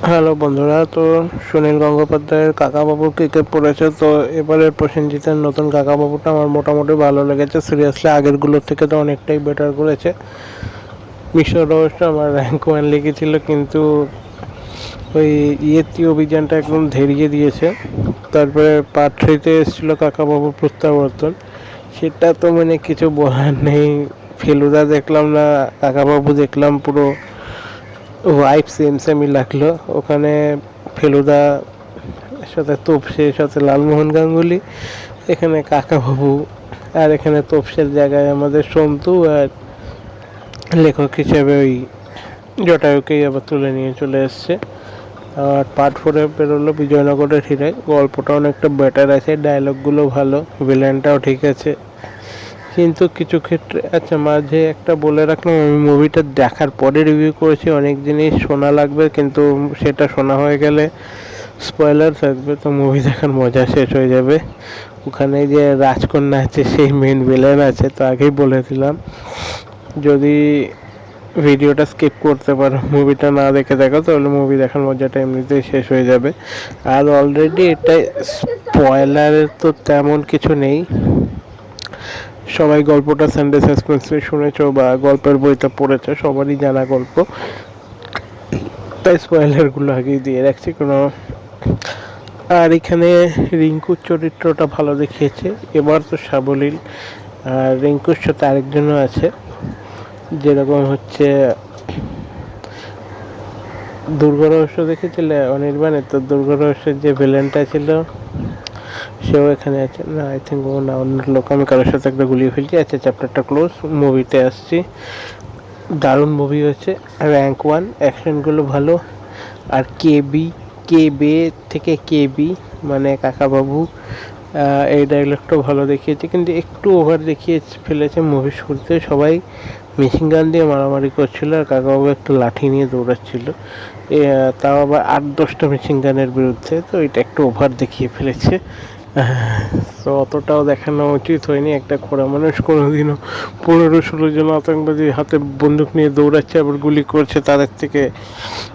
Hello বন্ধুরা, তো সুনীল গঙ্গোপাধ্যায়ের কাকাবাবুর ক্রিকেট পড়েছে। তো এবারের প্রসেনজিতের নতুন কাকাবাবুটা আমার মোটামুটি ভালো লেগেছে। সিরিয়াসলি আগেরগুলোর থেকে তো অনেকটাই বেটার করেছে। মিশর অবশ্য আমার র্যাঙ্ক 1 লিখেছিল, কিন্তু ওই ইয়েতি অভিযানটা একদম ধেরিয়ে দিয়েছে। তারপরে পার্ট 3-তে এসেছিলো কাকাবাবুর প্রত্যাবর্তন, সেটা তো মানে কিছু বলার নেই। ফেলুদা দেখলাম না, কাকাবাবু দেখলাম, পুরো ওয়াইফ সেম সেমই লাগলো। ওখানে ফেলুদা সাথে তোপসের সাথে লালমোহন গাঙ্গুলি, এখানে কাকাবাবু, আর এখানে তোপসের জায়গায় আমাদের সন্তু, আর লেখক হিসেবে ওই জটায়ুকেই আবার তুলে নিয়ে চলে এসছে। আর পার্ট 4-এ বেরোলো বিজয়নগরের হিরে। গল্পটা অনেকটা বেটার আছে, ডায়লগগুলো ভালো, ভিলেনটাও ঠিক আছে। কিন্তু কিছু ক্ষেত্রে, আচ্ছা মাঝে একটা বলে রাখলাম, আমি মুভিটা দেখার পরে রিভিউ করেছি। অনেক জিনিস শোনা লাগবে, কিন্তু সেটা শোনা হয়ে গেলে স্পয়লার থাকবে, তো মুভি দেখার মজা শেষ হয়ে যাবে। ওখানে যে রাজকন্যা আছে, সেই মেন ভিলেন আছে, তো আগেই বলে দিলাম। যদি ভিডিওটা স্কিপ করতে পারো, মুভিটা না দেখে দেখো, তাহলে মুভি দেখার মজাটা এমনিতেই শেষ হয়ে যাবে। আর অলরেডি এটা স্পয়লারের তো তেমন কিছু নেই। সবাই গল্পটা সানডে সাসপেন্সে শুনেছো বা গল্পের বইটা পড়েছো, সবারই জানা গল্প, তাই স্পয়লারগুলো আগেই দিয়ে রাখছি কোনো। আর এখানে রিঙ্কুর চরিত্রটা ভালো দেখিয়েছে এবার তো সাবলীল। আর রিঙ্কুর সাথে আরেকজনও আছে, যেরকম হচ্ছে দুর্গরহস্য দেখেছিলে অনির্বাণের, তো দুর্গরহস্যের যে ভিলেনটা ছিল সেও এখানে আছে। না, আই থিঙ্ক ও না, অন্য লোক, আমি কারোর সাথে একটা গুলিয়ে ফেলছি। আচ্ছা, চ্যাপ্টারটা ক্লোজ, মুভিতে আসছি। দারুণ মুভি হয়েছে, র্যাঙ্ক 1, অ্যাকশনগুলো ভালো। আর কে বে থেকে কেবি মানে কাকাবাবু, এই ডায়লগটাও ভালো দেখিয়েছে, কিন্তু একটু ওভার দেখিয়ে ফেলেছে। মুভি শুরুতে সবাই মেশিন গান দিয়ে মারামারি করছিল, আর কাকাবাবু একটা লাঠি নিয়ে দৌড়াচ্ছিল, তাও আবার 8-10টা মেশিন গানের বিরুদ্ধে, তো এটা একটু ওভার দেখিয়ে ফেলেছে। তো অতটাও দেখানো উচিত হয়নি। একটা খোড়া মানুষ কোনোদিনও 15-16 জন আতঙ্কবাদী হাতে বন্দুক নিয়ে দৌড়াচ্ছে, আবার গুলি করছে তাদের থেকে।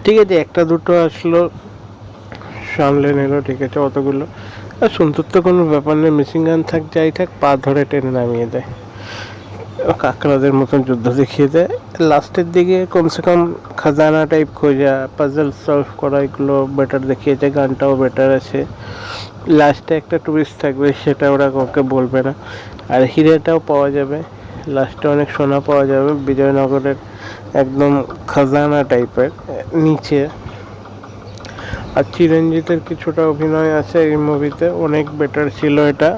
ঠিক আছে, একটা দুটো আসলো, সামলে নিল, ঠিক আছে, অতগুলো। আর সুন্দর তো কোনো ব্যাপার নেই, মেশিন গান থাক যাই থাক, পা ধরে টেনে নামিয়ে দেয়, কাকড়াদের মতন যুদ্ধ দেখিয়ে দেয়। লাস্টের দিকে কমসে কম খাজানা টাইপ খোঁজা, পাজল সলভ করা, এগুলো বেটার দেখিয়েছে। গানটাও বেটার আছে। লাস্টে একটা টুরিস্ট থাকবে, সেটা ওরা কাউকে বলবে না। আর হিরেটাও পাওয়া যাবে লাস্টে, অনেক সোনা পাওয়া যাবে বিজয়নগরের একদম খাজানা টাইপের নিচে। আর চিরঞ্জিতের কিছুটা অভিনয় আছে এই মুভিতে, অনেক বেটার ছিল এটা।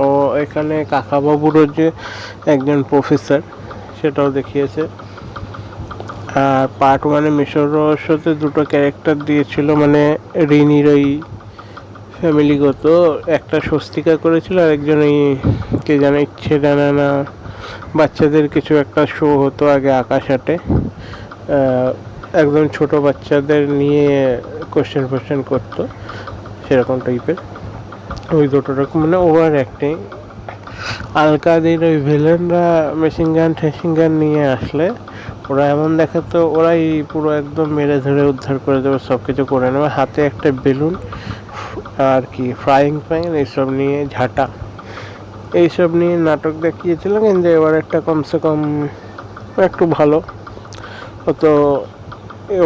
ও এখানে কাকাবাবুরও যে একজন প্রফেসর, সেটাও দেখিয়েছে। আর পার্ট 1-এ মিশর রহস্যতে দুটো ক্যারেক্টার দিয়েছিল, মানে রিনির ওই ফ্যামিলিগত, একটা স্বস্তিকা করেছিল, আর একজন এই কে জানে, ইচ্ছে জানা না, বাচ্চাদের কিছু একটা শো হতো আগে আকাশাটে, একদম ছোট বাচ্চাদের নিয়ে কোশ্চেন করতো, সেরকম টাইপের। ওই দুটো রকম, মানে ওভার অ্যাক্টিং। আলকাদের ওই ভিলেনরা মেশিন গান নিয়ে আসলে ওরা এমন দেখাতো, ওরাই পুরো একদম মেরে ধরে উদ্ধার করে দেবে, সব কিছু করে নেবে। হাতে একটা বেলুন আর কি ফ্রাইং প্যান, এইসব নিয়ে ঝাঁটা, এইসব নিয়ে নাটক দেখিয়েছিল। কিন্তু এবার একটা কমসে কম একটু ভালো, অত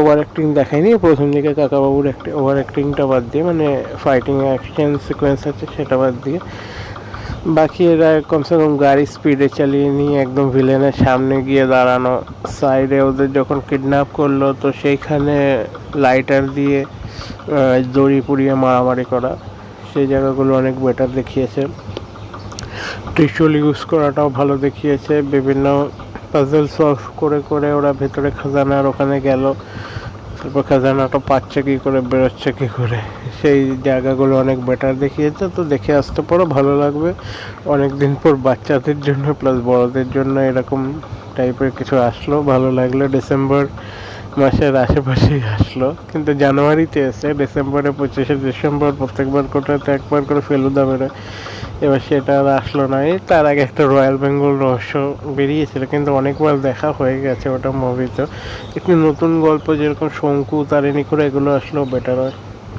ওভার অ্যাক্টিং দেখায়নি প্রথম দিকে। কাকাবাবুর ওভার অ্যাক্টিংটা বাদ দিয়ে, মানে ফাইটিং অ্যাকশন সিকোয়েন্স আছে সেটা বাদ দিয়ে, বাকি এরা কমসে কম গাড়ি স্পিডে চালিয়ে নিয়ে একদম ভিলেনের সামনে গিয়ে দাঁড়ানো, সাইডে ওদের যখন কিডন্যাপ করলো তো সেইখানে লাইটার দিয়ে দড়ি পুড়িয়ে মারামারি করা, সেই জায়গাগুলো অনেক বেটার দেখিয়েছে। ত্রিশূল ইউজ করাটাও ভালো দেখিয়েছে। বিভিন্ন পাজল সলভ করে করে ওরা ভেতরে খাজানার ওখানে গেল, তারপর খাজানাটা পাচ্ছে কী করে, বেরোচ্ছে কী করে, সেই জায়গাগুলো অনেক বেটার দেখিয়েছে। তো দেখে আসতে পারো, ভালো লাগবে। অনেক দিন পর বাচ্চাদের জন্য প্লাস বড়দের জন্য এরকম টাইপের কিছু আসলো, ভালো লাগলো। ডিসেম্বর মাসের আশেপাশেই আসলো, কিন্তু জানুয়ারিতে এসে ডিসেম্বরে 25শে ডিসেম্বর প্রত্যেকবার কোটাতে একবার করে ফেলুদা বেরোয়, এবার সেটা আর আসলো না। এই তার আগে একটা রয়্যাল বেঙ্গল রহস্য বেরিয়েছিল, কিন্তু অনেকবার দেখা হয়ে গেছে ওটা মুভিতে। একটু নতুন গল্প যেরকম শঙ্কু, তারিণী করে এগুলো আসলেও বেটার হয়।